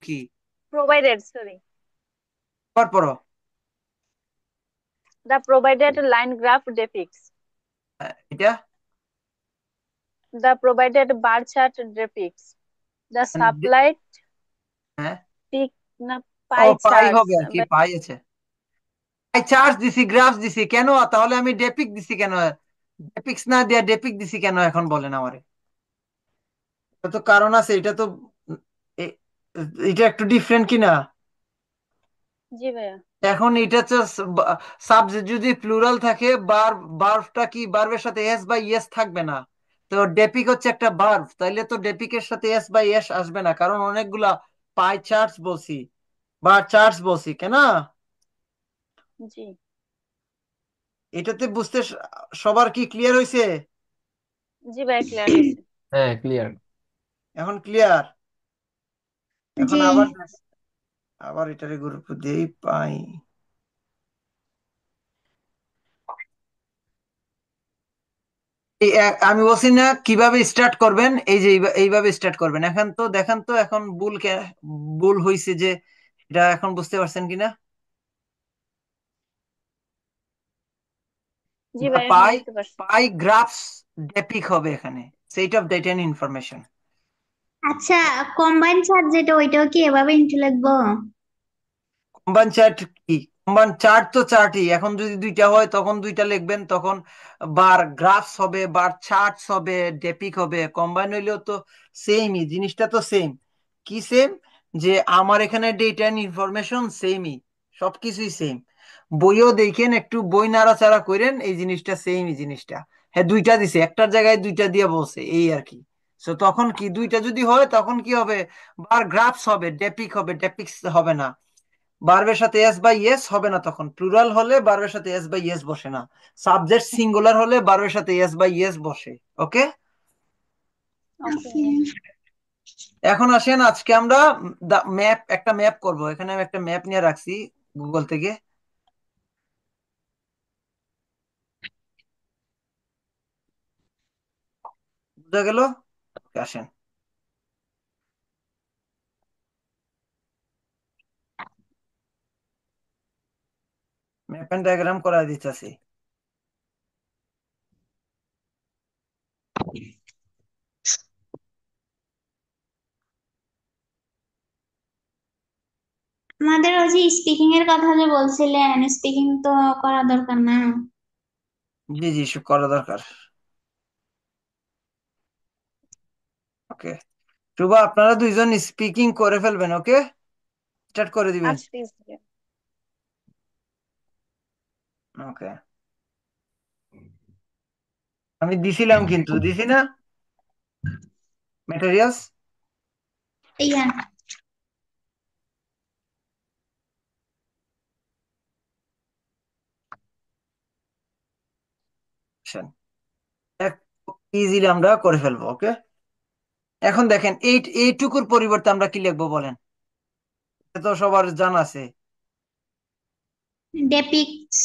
কি? Provided, sorry. আবার পড়ো। The provided line graph depicts. এটা The provided bar chart depicts. The supplied হ্যাঁ, peak na ও pie পাই charts. হবে আর কি, পাই আছে। পাই চার্জ দিছি, গ্রাফ দিছি কেন? তাহলে আমি ডেপিক দিছি কেন? ডেপিক্স না দিয়া ডেপিক দিছি কেন এখন বলেন আমারে। এটা তো কারণ আছে, এটা তো এ- এটা একটু ডিফারেন্ট কি না? জি ভাইয়া। এখন এটা তো সাবজেক্ট যদি প্লুরাল থাকে, বার্বটা কি বার্বের সাথে এস বা ইয়েস থাকবে না। তো ডেপিক হচ্ছে একটা বার্ব, তাইলে তো ডেপিকের সাথে এস বা ইয়েস আসবে না, কারণ অনেকগুলা পাই চার্টস বলছি বা চার্টস বলছি কেন। জি। এটাতে বুঝতে সবার কি ক্লিয়ার হয়েছে? জি ভাইয়া, ক্লিয়ার হয়েছে। হ্যাঁ, ক্লিয়ার। এখন ক্লিয়ার? এখন জি। আবার আবার এটারে গুরুত্ব দিয়েই পাই। আমি বলছি না কিভাবে স্টার্ট করবেন, এই যে এইভাবে স্টার্ট করবেন। এখন তো দেখেন তো এখন ভুল হয়েছে যে, এটা এখন বুঝতে পারছেন কিনা? জি দা ভাইয়া, এখন পাই বুঝতে পারছি। পাই গ্রাফস ডেপিক হবে এখানে, set of data and information. আচ্ছা, কম্বাইন চার্ট যেটা ওইটাও কি এভাবে ইন্টু লিখবো? কম্বাইন চার্ট কি? কম্বাইন চার্ট তো চার্টই, এখন যদি দুইটা হয় তখন দুইটা লিখবেন, তখন বার গ্রাফস হবে, বার চার্টস হবে, ডেপিক হবে। কম্বাইন হইলেও তো সেমই, জিনিসটা তো সেম। কি সেম? যে আমার এখানে ডেটা এন্ড ইনফরমেশন সেমই, সবকিছুই সেম। বইও দেখেন, একটু বই নাড়াচাড়া করেন, এই জিনিসটা সেমই জিনিসটা। হ্যাঁ, দুইটা দিছে, একটার জায়গায় দুইটা দিয়ে বলছে, এই আর কি। তো তখন কি দুইটা যদি হয় তখন কি হবে? বার গ্রাফস হবে, ডেপিক হবে, ডেপিক্স হবে না। বার্বের সাথে এস বাই এস হবে না, তখন প্লুরাল হলে বার্বের সাথে এস বাই এস বসে না। সাবজেক্ট সিঙ্গুলার হলে বার্বের সাথে এস বাই এস বসে। ওকে। ওকে। ওকে। এখন আসেন, আজকে আমরা ম্যাপ, একটা ম্যাপ করব। এখানে আমি একটা ম্যাপ নিয়ে রাখছি গুগল থেকে, বুঝা গেল? Okay, আসেন, ম্যাপ এন্ড ডায়াগ্রাম করা দিতেছি। আমাদের ওই যে স্পিকিং এর কথা যে বলছিলেন, স্পিকিং তো করা দরকার না? জি জি, করা দরকার। ওকে, শুভ, আপনারা দুইজন স্পিকিং করে ফেলবেন। ওকে, স্টার্ট করে দিবেন। আচ্ছা, ঠিক আছে। ওকে, আমি দিছিলাম কিন্তু, দিছি না ম্যাটেরিয়ালস? ইয়া। ইজিলি আমরা করে ফেলবো। ওকে, এখন দেখেন এইটুকুর পরিবর্তে আমরা কি লিখবো বলেন? এটা তো সবার জানা আছে। ডেপিক্টস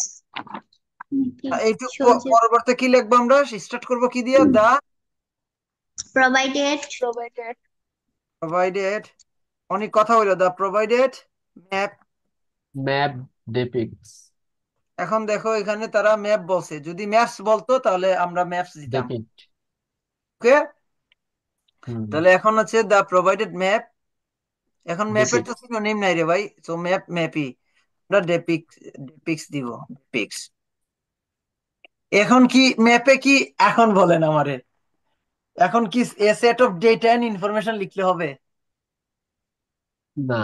নাকি এইটুকু shows you পরিবর্তে কি লিখবো আমরা? স্টার্ট করবো কি দিয়ে? দা provided Provided. প্রোভাইডেড। অনেক কথা হইলো, দা প্রোভাইডেড ম্যাপ। ম্যাপ ডিপিক্টস এখন দেখো এখানে তারা ম্যাপ বলছে, যদি ম্যাপস বলতো তাহলে আমরা ম্যাপস দিতাম। ডিপিক্ট। ওকে, হুম। তাহলে এখন হচ্ছে দা প্রোভাইডেড ম্যাপ। এখন ম্যাপের তো ডিপিক্ট। সিনোনিম নাই রে ভাই, তো ম্যাপ ম্যাপই। আমরা ডেপিক্স দিব, ডেপিক্স। এখন কি ম্যাপে কি এখন বলেন আমারে? এখন কি a set of data and information লিখলে হবে? না।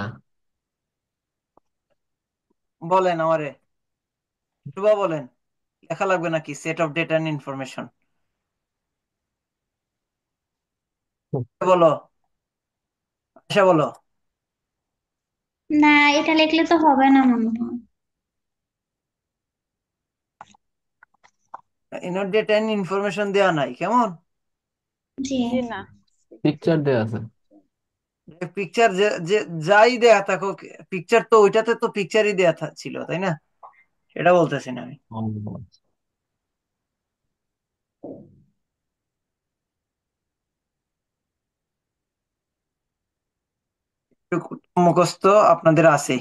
বলেন আমারে, শুভ বলেন, লেখা লাগবে নাকি set of data and information? বলো, আচ্ছা বলো। না, এটা লিখলে তো হবে না মনে হয়। ইনর ডেটা এন্ড ইনফরমেশন দেওয়া নাই কেমন? জি। জি না। পিকচার দেওয়া আছে। পিকচার যে যে যাই দেয়া থাকুক, পিকচার তো ওইটাতে তো পিকচারই দেয়া ছিল, তাই না? সেটা বলতেছি না আমি। ও, একটু মুখস্থ আপনাদের আছে,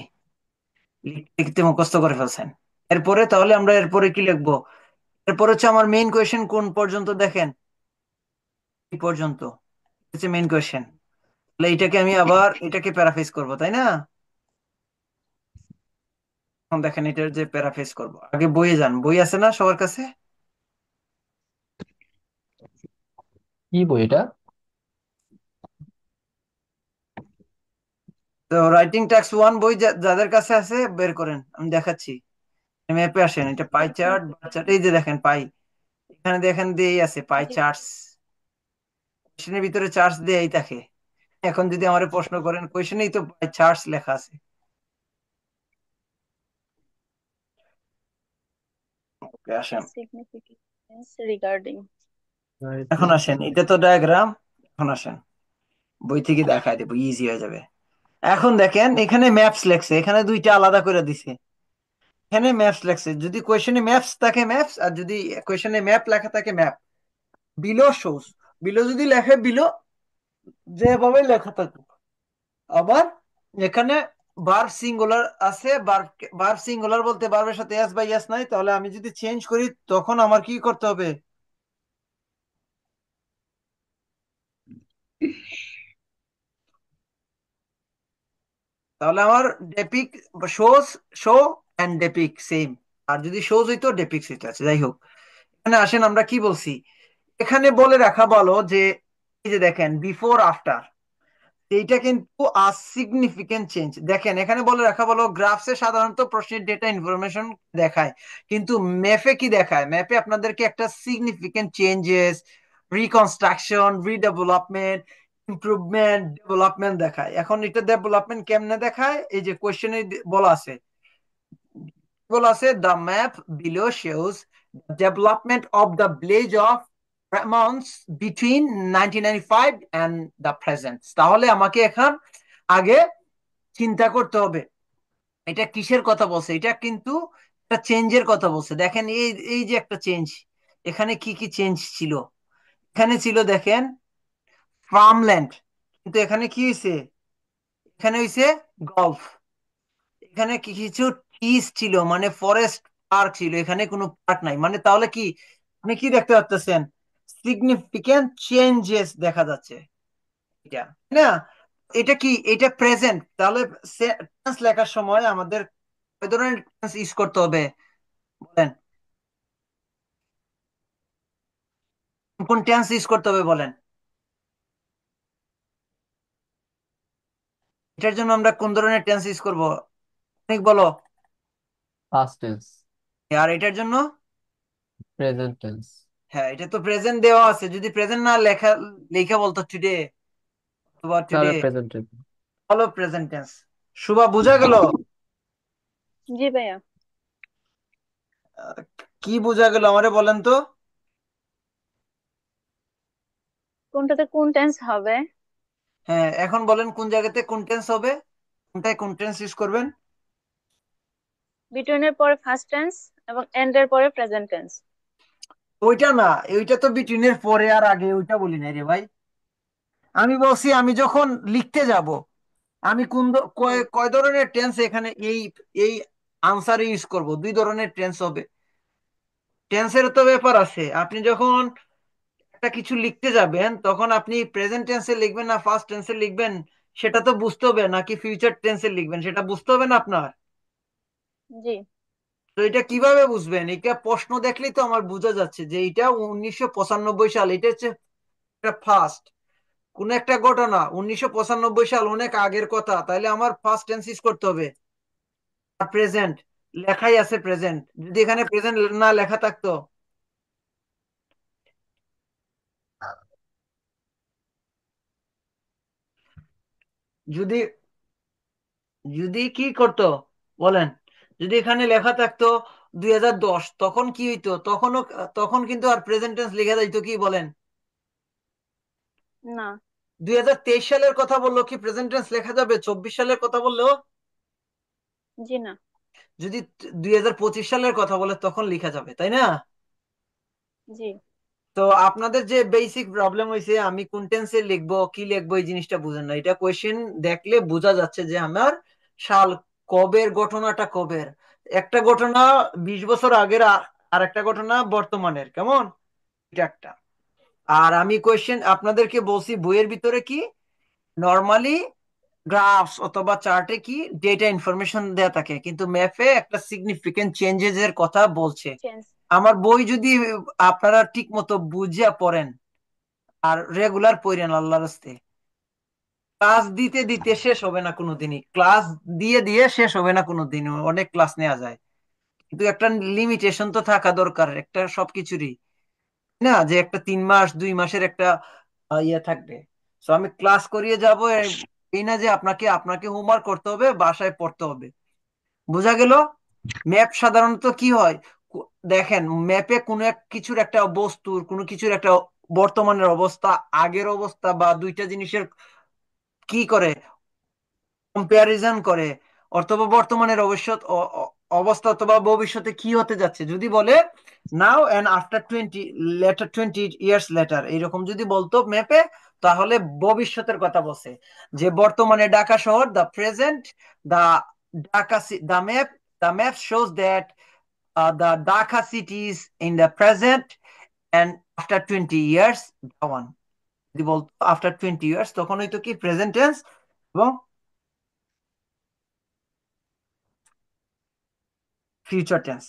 লিখতে লিখতে মুখস্থ করে ফেলছেন। এরপরে তাহলে আমরা এরপরে কি লিখবো? এরপর হচ্ছে আমার মেইন কোয়েশ্চেন কোন পর্যন্ত দেখেন, এই পর্যন্ত হচ্ছে মেইন কোয়েশ্চেন। তাহলে এটাকে আমি আবার এটাকে প্যারাফ্রেজ করব, তাই না? এখন দেখেন এটার যে প্যারাফ্রেজ করব, আগে বইয়ে যান, বই আছে না সবার কাছে? কি বই এটা? তো রাইটিং টাস্ক 1 বই যাদের কাছে আছে বের করেন, আমি দেখাচ্ছি। ম্যাপে আসেন, এটা পাই চার্ট, বার চার্ট, এই যে দেখেন পাই, এখানে দেখেন দিয়েই আছে পাই জি চার্টস, কোশ্চেনের ভিতরে চার্টস দিয়েই থাকে। এখন যদি আমার প্রশ্ন করেন কোশ্চেনেই তো পাই চার্টস লেখা আছে। ওকে আসেন, significance regarding এখন আসেন, এটা তো ডায়াগ্রাম। এখন আসেন, বই থেকে দেখাই দেবো, ইজি হয়ে যাবে। এখন দেখেন এখানে ম্যাপস লেখছে, এখানে দুইটা আলাদা করে দিছে। এখানে ম্যাপস লেখছে, যদি কোয়েশ্চেনে ম্যাপস থাকে ম্যাপস, আর যদি কোয়েশ্চেনে ম্যাপ লেখা থাকে ম্যাপ। বিলো শোস, বিলো যদি লেখে বিলো, যেভাবে লেখা থাকে। আবার এখানে ভার্ব সিঙ্গুলার আছে, ভার্ব সিঙ্গুলার বলতে ভার্বের সাথে এস বা ইয়েস নাই, তাহলে আমি যদি চেঞ্জ করি তখন আমার কি করতে হবে? তাহলে আমার depict, shows, show and depict same. আর যদি শোজ হইতো ডেপিক্স হইতো, আছে যাই হোক। এখানে আসেন, আমরা কি বলছি? এখানে বলে রাখা ভালো যে এই যে দেখেন বিফোর আফটার, এইটা কিন্তু সিগনিফিকেন্ট চেঞ্জ। দেখেন এখানে বলে রাখা ভালো, গ্রাফসে সাধারণত প্রশ্নের ডেটা ইনফরমেশন দেখায়, কিন্তু ম্যাপে কি দেখায়? ম্যাপে আপনাদেরকে একটা significant changes, reconstruction, redevelopment, improvement, development দেখায়। এখন এটা ডেভেলপমেন্ট কেমনে দেখায়? এই যে কোয়েশ্চেনে বলা আছে, বলা আছে the map below shows development of the village of months between 1995 and the present। তাহলে আমাকে এখন আগে চিন্তা করতে হবে এটা কিসের কথা বলছে। এটা কিন্তু একটা চেঞ্জের কথা বলছে। দেখেন এই এই যে একটা চেঞ্জ, এখানে কি কি চেঞ্জ ছিল? এখানে ছিল দেখেন ফার্মল্যান্ড, কিন্তু এখানে কি হয়েছে? এখানে হয়েছে গলফ। এখানে কি কিছু ট্রিজ ছিল, মানে ফরেস্ট পার্ক ছিল, এখানে কোনো পার্ক নাই। মানে তাহলে কি আপনি কি দেখতে পাচ্ছেন? সিগনিফিকেন্ট চেঞ্জেস দেখা যাচ্ছে, এটা তাই না? এটা কি, এটা প্রেজেন্ট। তাহলে টেন্স লেখার সময় আমাদের কয় ধরনের টেন্স ইউজ করতে হবে বলেন? কোন টেন্স ইউজ করতে হবে বলেন? এটার জন্য আমরা কোন ধরনের টেন্স ইউজ করব? অনেক বলো। পাস্ট টেন্স, আর এটার জন্য? Present tense. হ্যাঁ, এটা তো প্রেজেন্ট দেওয়া আছে, যদি প্রেজেন্ট না লেখা, লেখা বলতো টুডে অথবা টুডে, তাহলে প্রেজেন্ট টেন্স। হলো প্রেজেন্ট টেন্স। শুভা বোঝা গেল? জি ভাইয়া, আহ, কি বোঝা গেল আমারে বলেন তো? কোনটাতে কোন টেন্স হবে? হ্যাঁ, এখন বলেন কোন জায়গাতে কোন টেন্স হবে, কোনটায় কোন টেন্স ইউজ করবেন? বিটুইন এর পরে ফার্স্ট টেন্স এবং এন্ড এর পরে প্রেজেন্ট টেন্স। ওইটা না, ওইটা তো বিটুইনের পরে আর আগে, ওইটা বলি না রে ভাই। আমি বলছি আমি যখন লিখতে যাব, আমি কয় হুম। কয় ধরনের টেন্স এখানে এই এই আনসারে ইউজ করব? দুই ধরনের টেন্স হবে। টেন্সের তো ব্যাপার আছে, আপনি যখন একটা কিছু লিখতে যাবেন তখন আপনি প্রেজেন্ট টেন্সে লিখবেন না ফার্স্ট টেন্সে লিখবেন, সেটা তো বুঝতে হবে, নাকি ফিউচার টেন্সে লিখবেন সেটা বুঝতে হবে না আপনার। জি। তো এটা কিভাবে বুঝবেন? এটা প্রশ্ন দেখলেই তো আমার বোঝা যাচ্ছে যে এটা 1995 সাল, এটা হচ্ছে ফার্স্ট কোন একটা ঘটনা, 1995 সাল অনেক আগের কথা, তাহলে আমার ফার্স্ট টেন্স ইউজ করতে হবে। আর প্রেজেন্ট লেখাই আছে প্রেজেন্ট, যদি এখানে প্রেজেন্ট না লেখা থাকতো, যদি যদি কি করতো বলেন, যদি এখানে লেখা থাকতো 2010, তখন কি হইতো? তখনও, তখন কিন্তু আর প্রেজেন্ট টেন্স লেখা যাইতো কি বলেন? না। 2023 সালের কথা বললো কি প্রেজেন্ট টেন্স লেখা যাবে? 24 সালের কথা বললেও? জি না। যদি 2025 সালের কথা বলে তখন লেখা যাবে, তাই না? জি। তো আপনাদের যে বেসিক প্রবলেম হয়েছে আমি কোন টেন্সে লিখবো কি লিখবো এই জিনিসটা বুঝেন না। এটা কোয়েশ্চেন দেখলে বোঝা যাচ্ছে যে আমার সাল কবের ঘটনাটা কবের। একটা ঘটনা 20 বছর আগের, আর একটা ঘটনা বর্তমানের, কেমন, এটা একটা। আর আমি কোয়েশ্চেন আপনাদেরকে বলছি বইয়ের ভিতরে কি নর্মালি গ্রাফস অথবা চার্টে কি ডেটা ইনফরমেশন দেয়া থাকে, কিন্তু ম্যাপে একটা সিগনিফিকেন্ট চেঞ্জেস এর কথা বলছে। চেঞ্জ। আমার বই যদি আপনারা ঠিক মতো বুঝিয়া পড়েন আর রেগুলার পড়েন, আল্লাহর রাস্তে ক্লাস দিতে দিতে শেষ হবে না কোনোদিনই, ক্লাস দিয়ে দিয়ে শেষ হবে না কোনোদিন, অনেক ক্লাস নেওয়া যায়, কিন্তু একটা লিমিটেশন তো থাকা দরকার একটা সবকিছুরই, না যে একটা 3 মাস 2 মাসের একটা ইয়ে থাকবে। তো আমি ক্লাস করিয়ে যাব, এই না যে আপনাকে আপনাকে হোমওয়ার্ক করতে হবে, বাসায় পড়তে হবে। বোঝা গেল? ম্যাপ সাধারণত কি হয়, দেখেন ম্যাপে কোনো এক কিছুর একটা বস্তুর কোনো কিছুর একটা বর্তমানের অবস্থা, আগের অবস্থা বা দুইটা জিনিসের কি করে কম্পারিজন করে, অথবা বর্তমানের অবস্থা অথবা ভবিষ্যতে কি হতে যাচ্ছে যদি বলে নাও এন্ড আফটার 20 লেটার এইরকম যদি বলতো ম্যাপে, তাহলে ভবিষ্যতের কথা বলছে। যে বর্তমানে ঢাকা শহর, the present, the Dhaka, the map shows that the Dhaka city is in the present and after 20 years, the one যদি বলতো আফটার 20 ইয়ার্স, তখন হয়তো কি প্রেজেন্ট টেন্স এবং ফিউচার টেন্স।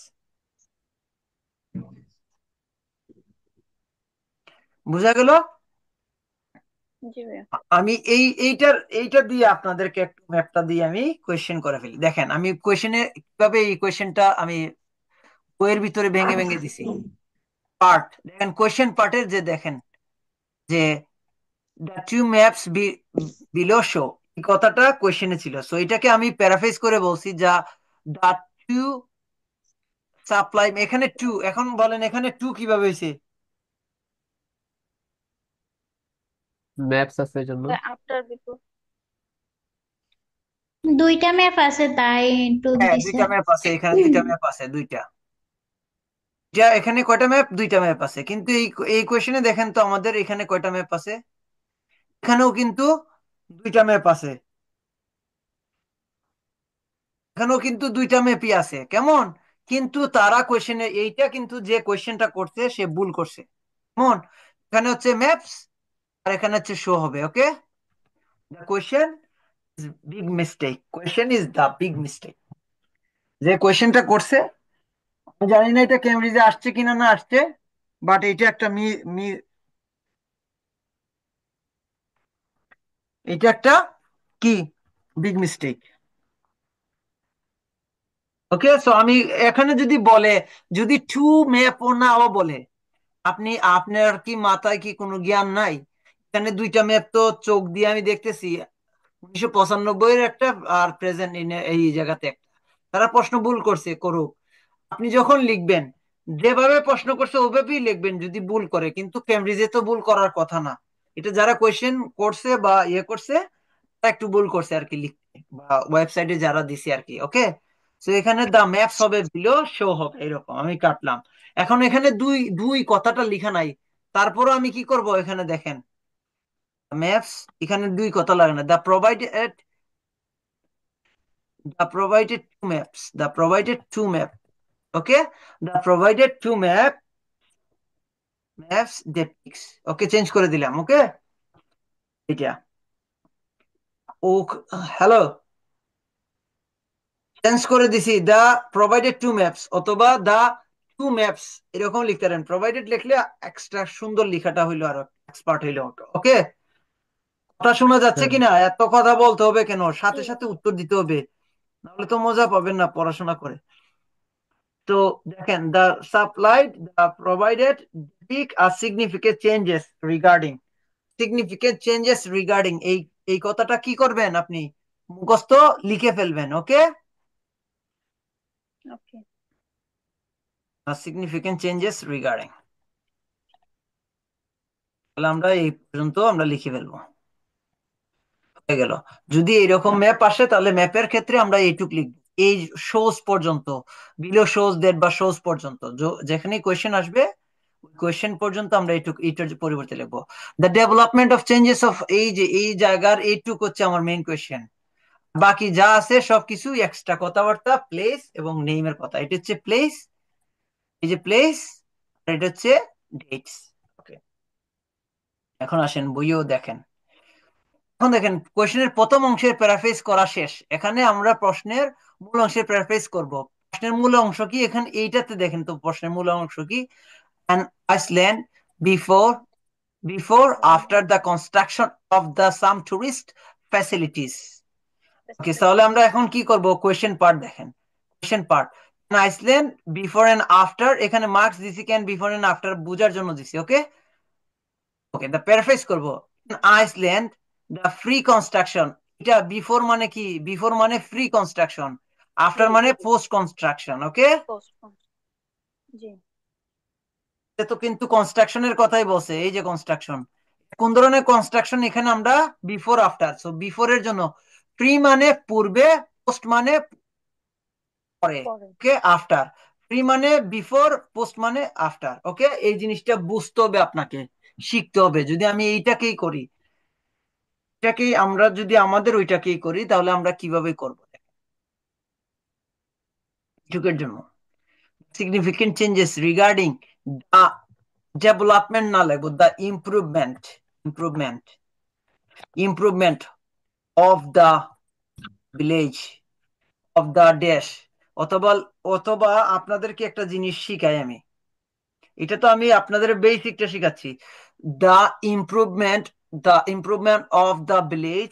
বুঝা গেল? জি ভাইয়া। আমি এইটা দিয়ে আপনাদেরকে একটু ম্যাপটা দিয়ে আমি কোয়েশ্চেন করে ফেলি। দেখেন আমি কোয়েশ্চেনে কিভাবে এই কোয়েশ্চেনটা আমি বইয়ের ভিতরে ভেঙে ভেঙে দিছি পার্ট। দেখেন কোয়েশ্চেন পার্টের যে দেখেন যে the two maps below show, এই কথাটা কোয়েশ্চেনে ছিল, সো এটাকে আমি প্যারাফ্রেজ করে বলছি যা দ্য টু সাপ্লাই, এখানে টু, এখন বলেন এখানে টু কিভাবে হয়েছে? ম্যাপস আছে এই জন্য। After before. দুইটা ম্যাপ আছে তাই টু হ্যাঁ দিছে। দুইটা ম্যাপ আছে, এখানে দুইটা ম্যাপ আছে, দুইটা, যা এখানে কয়টা ম্যাপ, দুইটা ম্যাপ আছে, কিন্তু এই এই কোয়েশ্চেনে দেখেন তো আমাদের এখানে কয়টা ম্যাপ আছে, এখানেও কিন্তু দুইটা ম্যাপ আছে, এখানেও কিন্তু দুইটা ম্যাপই আছে, কেমন। কিন্তু তারা কোয়েশ্চেনে এইটা কিন্তু যে কোয়েশ্চেনটা করছে সে ভুল করছে, কেমন। এখানে হচ্ছে ম্যাপস আর এখানে হচ্ছে শো হবে, okay. The question is big mistake, question is the big mistake, যে কোয়েশ্চেনটা করছে আমি জানি না এটা কেমব্রিজে আসছে কিনা না আসছে, বাট এটা একটা এটা একটা কি বিগ মিস্টেক। ওকে, সো আমি এখানে যদি বলে, যদি টু ম্যাপ ও নাও বলে, আপনি আপনার কি মাথায় কি কোনো জ্ঞান নাই? এখানে দুইটা ম্যাপ তো চোখ দিয়ে আমি দেখতেছি, 1995 এর একটা আর প্রেজেন্ট এই জায়গাতে একটা, তারা প্রশ্ন ভুল করছে করুক, আপনি যখন লিখবেন যেভাবে প্রশ্ন করছে ওভাবেই লিখবেন যদি ভুল করে, কিন্তু কেমব্রিজে তো ভুল করার কথা না। এটা যারা কোয়েশ্চেন করছে বা ইয়ে করছে তারা একটু ভুল করছে আর কি লিখতে, বা ওয়েবসাইটে যারা দিছে আর কি, ওকে। তো এখানে দা ম্যাপস হবে বিলো শো হবে, এরকম আমি কাটলাম। এখন এখানে দুই দুই কথাটা লিখা নাই, তারপরও আমি কি করব, এখানে দেখেন ম্যাপস, এখানে দুই কথা লাগে না, the provided two map, okay, the provided two maps depicts, okay change করে দিলাম, ওকে। এটা ও, হ্যালো, চেঞ্জ করে দিছি, দা প্রোভাইডেড টু ম্যাপস অথবা দা টু ম্যাপস, এরকম লিখতে পারেন। প্রোভাইডেড লিখলে এক্সট্রা সুন্দর লেখাটা হইলো, আরো এক্সপার্ট হইলো, ওকে। কথা শোনা যাচ্ছে হ্যাঁ। কিনা? এত কথা বলতে হবে কেন, জি সাথে সাথে উত্তর দিতে হবে, নাহলে তো মজা পাবেন না পড়াশোনা করে। তো দেখেন the supplied, the provided pic আর significant changes regarding, significant changes regarding, এই কথাটা কি করবেন আপনি মুখস্থ লিখে ফেলবেন, okay. Okay. Significant changes regarding, তাহলে আমরা এই পর্যন্ত আমরা লিখে ফেলবো, হয়ে গেল। যদি এরকম ম্যাপ আসে তাহলে ম্যাপের ক্ষেত্রে আমরা এইটুক লিখবো, এই শোজ পর্যন্ত, বিলো শোজ দ্যাট বা শোজ পর্যন্ত, যেখানে কোয়েশ্চেন আসবে কোয়েশ্চেন পর্যন্ত আমরা এইটার পরিবর্তে লিখবো the development of changes of, এই যে এই জায়গার এইটুক হচ্ছে আমার মেইন কোয়েশ্চেন, বাকি যা আছে সবকিছু এক্সট্রা কথাবার্তা, প্লেস এবং নেইমের কথা। এটা হচ্ছে প্লেস, এই যে প্লেস, আর এটা হচ্ছে ডেটস। ওকে, এখন আসেন বইও দেখেন। এখন দেখেন কোয়েশ্চেনের প্রথম অংশের প্যারাফ্রেজ করা শেষ, এখানে আমরা প্রশ্নের মূল অংশের প্যারাফ্রেজ করব। প্রশ্নের মূল অংশ কি, এখানে এইটাতে দেখেন তো প্রশ্নের মূল অংশ কি, an Iceland before after the construction of the some tourist facilities. ওকে, তাহলে আমরা এখন কি করব, কোয়েশ্চেন পার্ট দেখেন। Question part, Iceland before and after, এখানে মার্কস দিছি কেন, বিফোর এন্ড আফটার বোঝার জন্য দিছি। ওকে ওকে, দা প্যারাফ্রেজ করব, আইসল্যান্ড দ্য ফ্রি কনস্ট্রাকশন, এটা বিফোর মানে কি, বিফোর মানে ফ্রি কনস্ট্রাকশন, আফটার মানে পোস্ট কনস্ট্রাকশন। ওকে, জি, তো কিন্তু কনস্ট্রাকশনের কথাই বলছে, এই যে কনস্ট্রাকশন, কোন ধরনের কনস্ট্রাকশন, এখানে আমরা বিফোর আফটার, সো বিফোর এর জন্য প্রি মানে পূর্বে, পোস্ট মানে পরে, পরে। ওকে আফটার, প্রি মানে বিফোর, পোস্ট মানে আফটার। ওকে, এই জিনিসটা বুঝতে হবে আপনাকে, শিখতে হবে। যদি আমি এইটাকেই করি, এটাকেই আমরা যদি আমাদের ওইটাকেই করি, তাহলে আমরা কিভাবে করব যুগের জন্য significant changes regarding the development না লাগবো, the improvement, improvement improvement of the village of the dash, অথবা অথবা আপনাদেরকে একটা জিনিস শিখাই আমি, এটা তো আমি আপনাদের বেসিকটা শিখাচ্ছি, the improvement, the improvement of the village,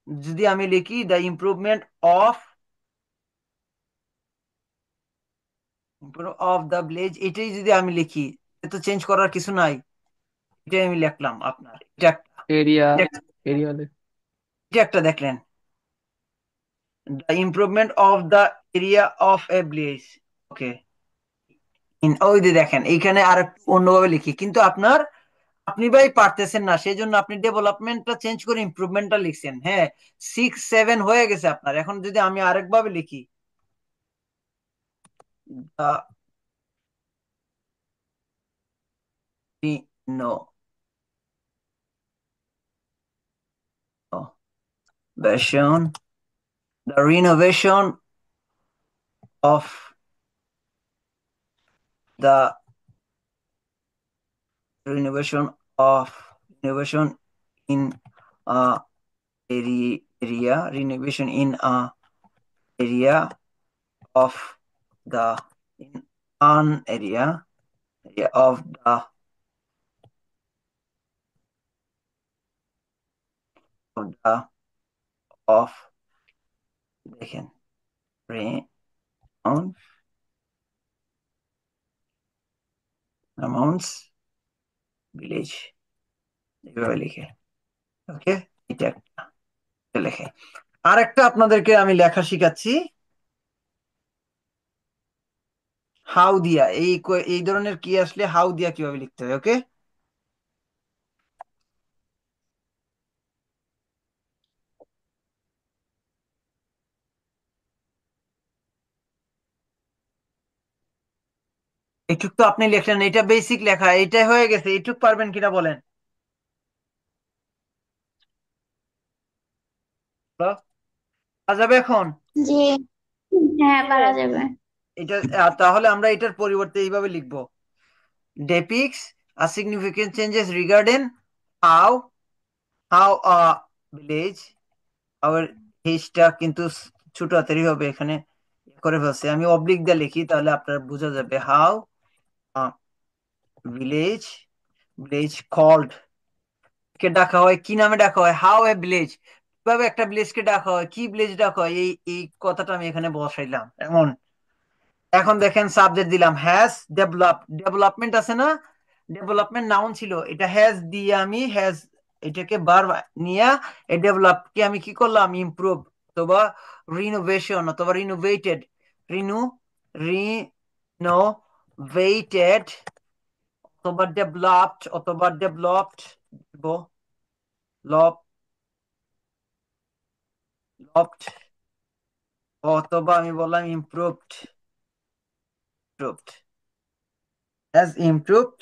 যদি আমি লিখি the improvement of of the village, এটাই যদি আমি লিখি, তো চেঞ্জ করার কিছু নাই, এটাই আমি লিখলাম আপনার, এটা একটা, এরিয়া, এটা একটা, এরিয়া এটা একটা দেখলেন, the improvement of the area of a village. ওকে, ওই যে দেখেন এইখানে আর অন্যভাবে লিখি, কিন্তু আপনার, আপনি ভাই পারতেছেন না, সেই জন্য আপনি ডেভেলপমেন্টটা চেঞ্জ করে ইমপ্রুভমেন্টটা লিখছেন। হ্যাঁ, 6 7 হয়ে গেছে আপনার। এখন যদি আমি আরেকভাবে লিখি, no version, the of the renovation of renovation in a area, renovation in a area of the, in an area of the of the of দেখেন amount, amounts village, এভাবে লিখে। ওকে, এটা একটা লেখে। আর একটা আপনাদেরকে আমি লেখা শিখাচ্ছি, হাউ দিয়া, এই ধরনের কি আসলে হাউ দিয়া কিভাবে লিখতে হয়। ওকে, এইটুক তো আপনি লিখলেন, এটা বেসিক লেখা, এটা হয়ে গেছে, এইটুক পারবেন কিনা বলেন। পারা যাবে এখন জি, হ্যাঁ পারা Yes. যাবে। এটা, তাহলে আমরা এটার পরিবর্তে এইভাবে লিখবো, depicts a significant changes regarding how a village, our হিজটা কিন্তু ছোট হাতেরই হবে, এখানে করে ফেলছে, আমি অবলিক দিয়ে লিখি তাহলে আপনার বোঝা যাবে, হাউ ভিলেজ, ভিলেজ কল্ড, কে ডাকা হয়, কি নামে ডাকা হয়, হাউ এ ভিলেজ, কিভাবে একটা ভিলেজকে ডাকা হয়, কি ভিলেজ ডাকা হয়, এই এই কথাটা আমি এখানে বসাইলাম এমন। এখন দেখেন সাবজেক্ট দিলাম হ্যাজ ডেভেলপ, ডেভেলপমেন্ট আছে না, ডেভেলপমেন্ট নাউন ছিল, এটা হ্যাজ দিয়ে আমি হ্যাজ, এটাকে বার নিয়ে এই ডেভেলপ কে আমি কি করলাম, ইমপ্রুভ অথবা রিনোভেশন অথবা রিনোভেটেড, রিনু রিনোভেটেড অথবা ডেভেলপড অথবা ডেভেলপড, ডেভেলপড অথবা আমি বললাম improved, improved. has improved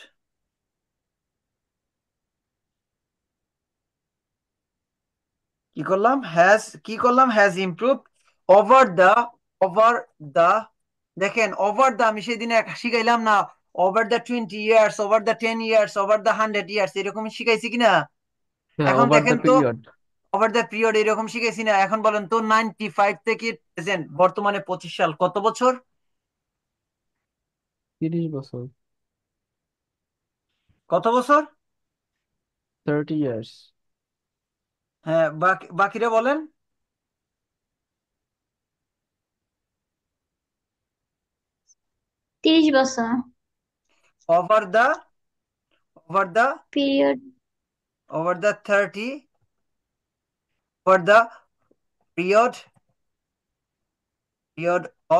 has improved over the over the দেখেন ওভার দা আমি সেদিন শিখাইলাম না, over the 20 years, over the 10 years, over the 100 years, এরকম শিখাইছি কিনা? হ্যাঁ, এখন ওভার দ্য দেখেন তো পিরিয়ড। ওভার দ্য পিরিয়ড এরকম শিখেছি না? এখন বলেন তো 95 থেকে প্রেজেন্ট বর্তমানে 25 সাল, কত বছর? 30 বছর। কত বছর? 30 ইয়ার্স। হ্যাঁ, বাকিরা বলেন। 30 বছর। Over the over the period. Over the 30, over the period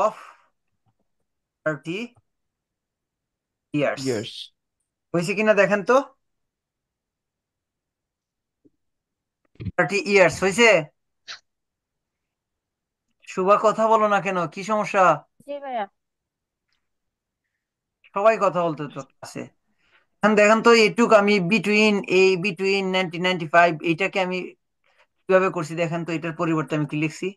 of 30 years years. হয়েছে কিনা দেখেন তো। 30 years হয়েছে? শুভা কথা বলো না কেন, কি সমস্যা? জি ভাইয়া। সবাই কথা বলতে তো ক্লাসে। এখন দেখেন তো এইটুক আমি বিটুইন 1995 এইটাকে আমি কিভাবে করছি দেখেন তো। এটার পরিবর্তে আমি কি লিখছি?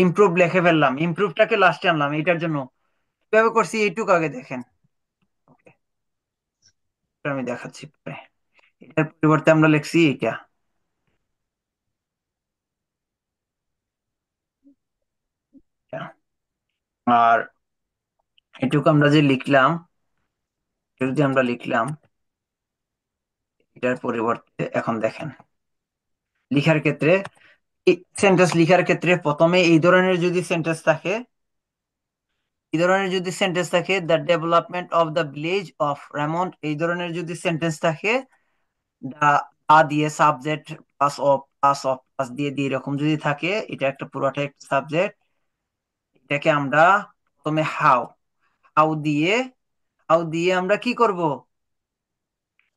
ইমপ্রুভ লিখে ফেললাম, ইমপ্রুভটাকে লাস্টে আনলাম এটার জন্য। কিভাবে করছি এইটুক আগে দেখেন। Okay, এটা আমি দেখাচ্ছি পরে। এটার পরিবর্তে আমরা লিখছি এটা। এটা। আর এটুকু আমরা যে লিখলাম, এটা যদি আমরা লিখলাম, এটার পরিবর্তে এখন দেখেন লিখার ক্ষেত্রে, সেন্টেন্স লিখার ক্ষেত্রে প্রথমে এই ধরনের যদি সেন্টেন্স থাকে the development of the village of Raymond, এই ধরনের যদি সেন্টেন্স থাকে, দা দিয়ে সাবজেক্ট প্লাস দিয়ে দিয়ে এরকম যদি থাকে, এটা একটা পুরোটা একটা সাবজেক্ট। এটাকে আমরা প্রথমে হাউ দিয়ে আমরা কি করব?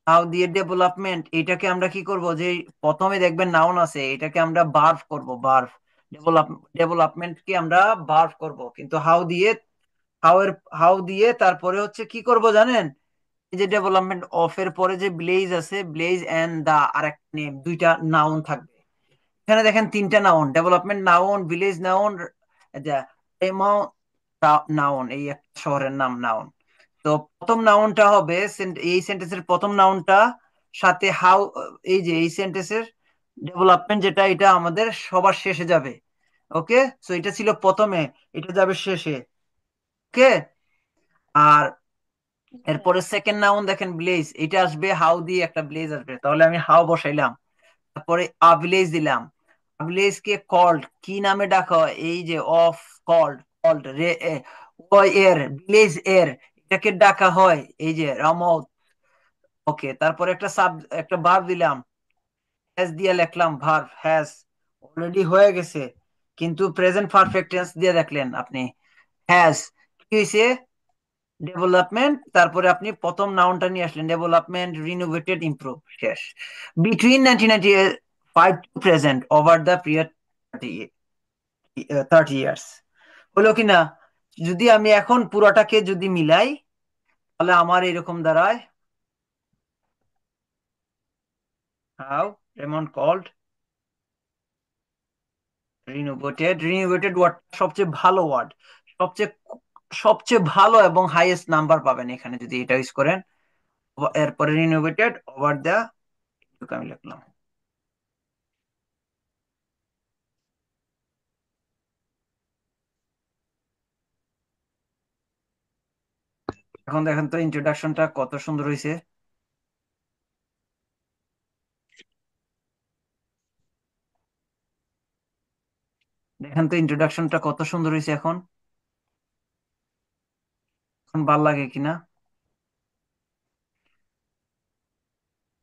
হাউ দিয়ে ডেভেলপমেন্ট, এটাকে আমরা কি করব? যে প্রথমে দেখবেন নাউন আছে, এটাকে আমরা ভার্ব করব, ভার্ব। ডেভেলপমেন্টকে আমরা ভার্ব করব, কিন্তু হাউ এর হাউ দিয়ে তারপরে হচ্ছে কি করব জানেন? এই যে ডেভেলপমেন্ট অফ এর পরে যে ব্লেজ আছে, ব্লেজ এন্ড দা আর একটা নেম, দুইটা নাউন থাকবে। এখানে দেখেন তিনটা noun, development noun, village noun, noun, এই একটা শহরের নাম নাউন। তো প্রথম নাউনটা হবে এই সেন্টেন্সের প্রথম নাউনটা সাথে হাউ, এই যে এই সেন্টেন্সের ডেভেলপমেন্ট যেটা, এটা আমাদের সবার শেষে যাবে। ওকে, সো এটা ছিল প্রথমে, এটা যাবে শেষে। ওকে। আর জি ভাইয়া। এরপরে সেকেন্ড নাউন দেখেন ব্লেজ, এটা আসবে হাউ দিয়ে একটা ব্লেজ আসবে, তাহলে আমি হাউ বসাইলাম। তারপরে আভিলেজ দিলাম। আভিলেজ কে কল্ড, কি নামে ডাকা হয়? এই যে অফ, কল্ড, কল্ড রে, এর ভিলেজ এর, এটাকে ডাকা হয় এই যে রামাউথ। ওকে, তারপরে একটা ভার্ব দিলাম, হ্যাজ দিয়ে লিখলাম, ভার্ব হ্যাজ অলরেডি হয়ে গেছে, কিন্তু প্রেজেন্ট পারফেক্ট টেন্স দিয়ে দেখলেন আপনি, হ্যাজ কি হয়েছে? ডেভেলপমেন্ট, তারপরে আপনি প্রথম নাউনটা নিয়ে আসলেন, ডেভেলপমেন্ট, রিনোভেটেড, ইমপ্রুভ, শেষ। Between 1995 to present, over the period 30 years হলো কিনা? যদি আমি এখন পুরোটাকে যদি মিলাই, তাহলে আমার এরকম দাঁড়ায়, হাউ রেমন্ড কল্ড রিনোভেটেড ওয়ার্ড সবচেয়ে ভালো ওয়ার্ড, সবচেয়ে সবচেয়ে ভালো এবং হাইয়েস্ট নাম্বার পাবেন এখানে যদি এটা ইউজ করেন। এরপরে রিনোভেটেড ওভার দ্য, আমি লিখলাম। এখন দেখেন তো ইন্ট্রোডাকশনটা কত সুন্দর হয়েছে। দেখেন তো ইন্ট্রোডাকশনটা কত সুন্দর হয়েছে। এখন এখন ভাল লাগে কিনা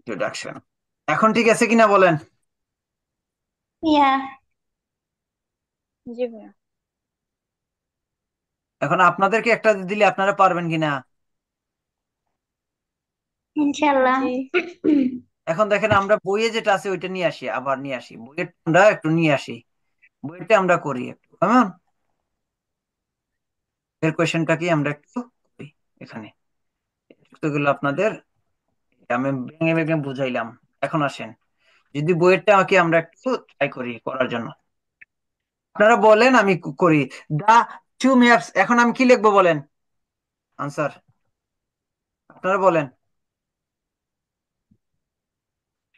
ইন্ট্রোডাকশন? এখন ঠিক আছে কিনা বলেন? ইয়া। জি ভাইয়া। এখন আপনাদেরকে একটা দিলে আপনারা পারবেন কিনা? ইনশাল্লাহ। জি। এখন দেখেন আমরা বইয়ে যেটা আছে ওইটা নিয়ে আসি, আবার নিয়ে আসি বইয়ের, আমরা একটু নিয়ে আসি বইটা, আমরা করি একটু কেমন। এর কোয়েশ্চেনটা কি আমরা একটু করি এখানে। এগুলো আপনাদের আমি ভেঙে ভেঙে বুঝাইলাম। এখন আসেন, যদি বইয়েরটা কি আমরা একটু ট্রাই করি করার জন্য। আপনারা বলেন, আমি করি। দা টু ম্যাপস, এখন আমি কি লিখবো বলেন আনসার, আপনারা বলেন,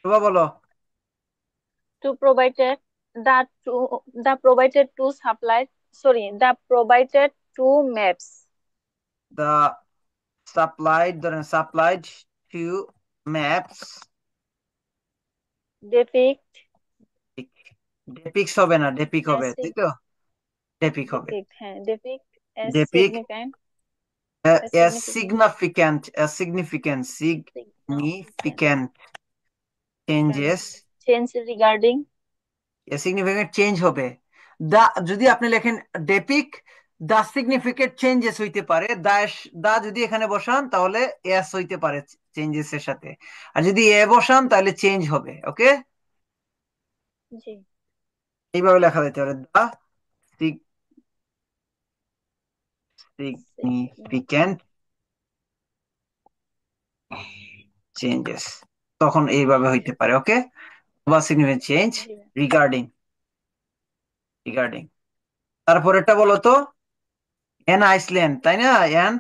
শোভা বলো। To provided the provided two supply sorry the provided two maps the supplied, ধরেন supplied two maps, depict depicts হবে না, ডেপিক হবে, as তাই তো? ডেপিক হবে। depict as depict significant as as significant significant, as significant, significant significant changes, change regarding significant change হবে। দা যদি আপনি লেখেন ডেপিক দা সিগনিফিকেন্ট চেঞ্জেস হইতে পারে, দা যদি এখানে বসান তাহলে এস হইতে পারে চেঞ্জেস এর সাথে, আর যদি এ বসান তাহলে চেঞ্জ হবে। ওকে, জি এইভাবে লেখা যেতে পারে, দা significant সিগনিফিকেন্ট চেঞ্জেস, তখন এইভাবে হইতে পারে। ওকে, বা significant changes regarding, regarding. তারপরেরটা বলো তো, এন আইসল্যান্ড, তাই না? An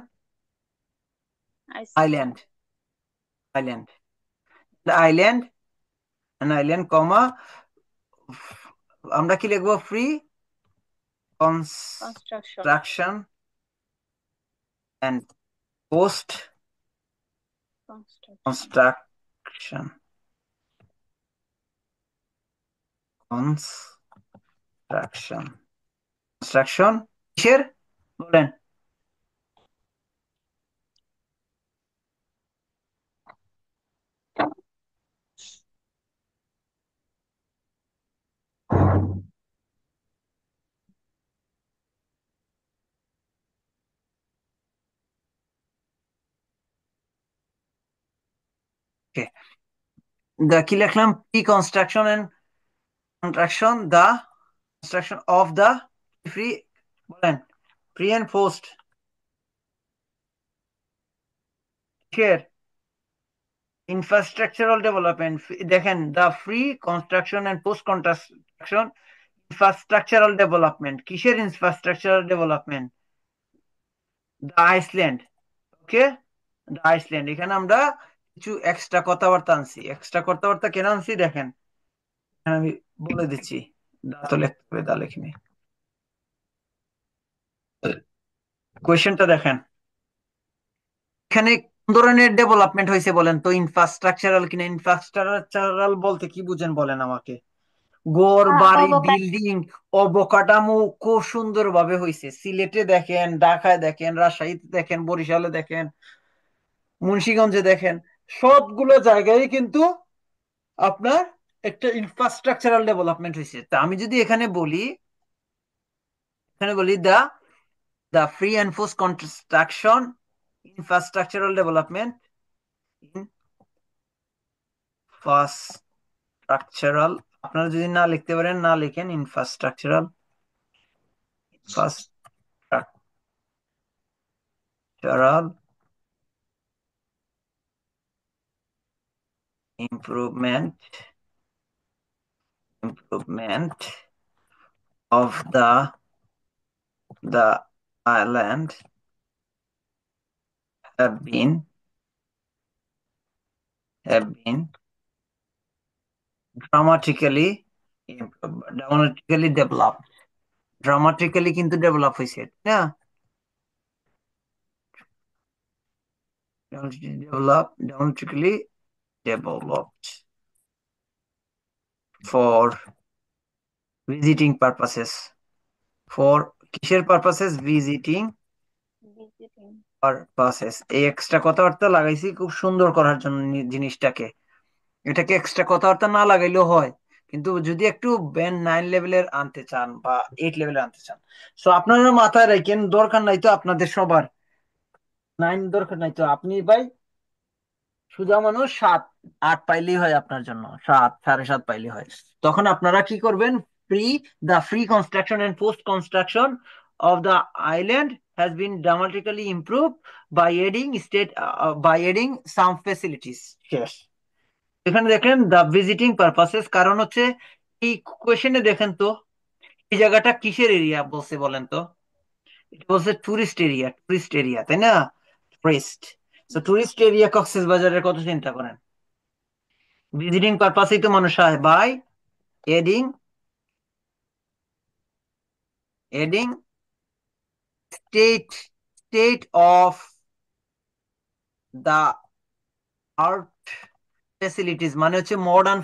island, Iceland island, island, an island, comma, আমরা কি লিখবো? Free construction construction and post construction construction, construction, construction কিসের বলেন? কি লিখলাম? Pre construction and construction, the construction of the free, বলেন প্রি এন্ড পোস্ট কিসের? Infrastructural development. দেখেন, the free construction and post construction infrastructural development, কিসের infrastructural development? The Iceland. Okay, the Iceland. এখানে আমরা কিছু এক্সট্রা কথাবার্তা আনছি। এক্সট্রা কথাবার্তা কেন আনছি দেখেন, এখানে আমি বলে দিচ্ছি। দা তো লিখতে হবে, দা লিখিনি। কোয়েশ্চেনটা দেখেন, এখানে কোন ধরনের ডেভেলপমেন্ট হয়েছে বলেন তো? ইনফ্রাস্ট্রাকচারাল কিনা? ইনফ্রাস্ট্রাকচারাল বলতে কি বুঝেন বলেন আমাকে? ঘর বাড়ি অবকাশ। বিল্ডিং অবকাঠামো খুব সুন্দর ভাবে হয়েছে। সিলেটে দেখেন, ঢাকায় দেখেন, রাজশাহীতে দেখেন, বরিশালে দেখেন, মুন্সিগঞ্জে দেখেন, সবগুলো জায়গায় কিন্তু আপনার একটা ইনফ্রাস্ট্রাকচারাল ডেভেলপমেন্ট হয়েছে। তা আমি যদি এখানে বলি, এখানে বলি the the free and force construction infrastructural development, infrastructural, আপনারা যদি না লিখতে পারেন না লিখেন, infrastructural, infrastructural improvement, improvement of the island have been dramatically dramatically developed, dramatically কিন্তু ডেভেলপ হয়েছে না? dramatically developed for visiting purposes, for কিসের পারপাসেস? Visiting visiting purposes. এই এক্সট্রা কথাবার্তা লাগাইছি খুব সুন্দর করার জন্য জিনিসটাকে। এটাকে এক্সট্রা কথাবার্তা না লাগাইলেও হয়, কিন্তু যদি একটু ব্যান্ড 9 লেভেলের আনতে চান বা 8 লেভেলের আনতে চান, সো আপনারা মাথায় রাখেন, দরকার নাই তো আপনাদের সবার 9 দরকার নাই তো, আপনি ভাই সুজা মানুষ 7 8 পাইলেই হয়, আপনার জন্য 7 7.5 পাইলেই হয়। তখন আপনারা কি করবেন? Free, the free construction and post construction of the island has been dramatically improved by adding some facilities. শেষ। এখানে দেখেন দ্য ভিজিটিং পারপাসেস, কারণ হচ্ছে এই কোয়েশ্চেনে দেখেন তো এই জায়গাটা কিসের এরিয়া বলছে বলেন তো? এটা বলছে টুরিস্ট এরিয়া, তাই না? টুরিস্ট, তো টুরিস্ট এরিয়া কক্সবাজারের কথা চিন্তা করেন। ভিজিটিং পারপাসেই তো মানুষ হয়, by adding adding state state of the art facilities, মানে হচ্ছে মডার্ন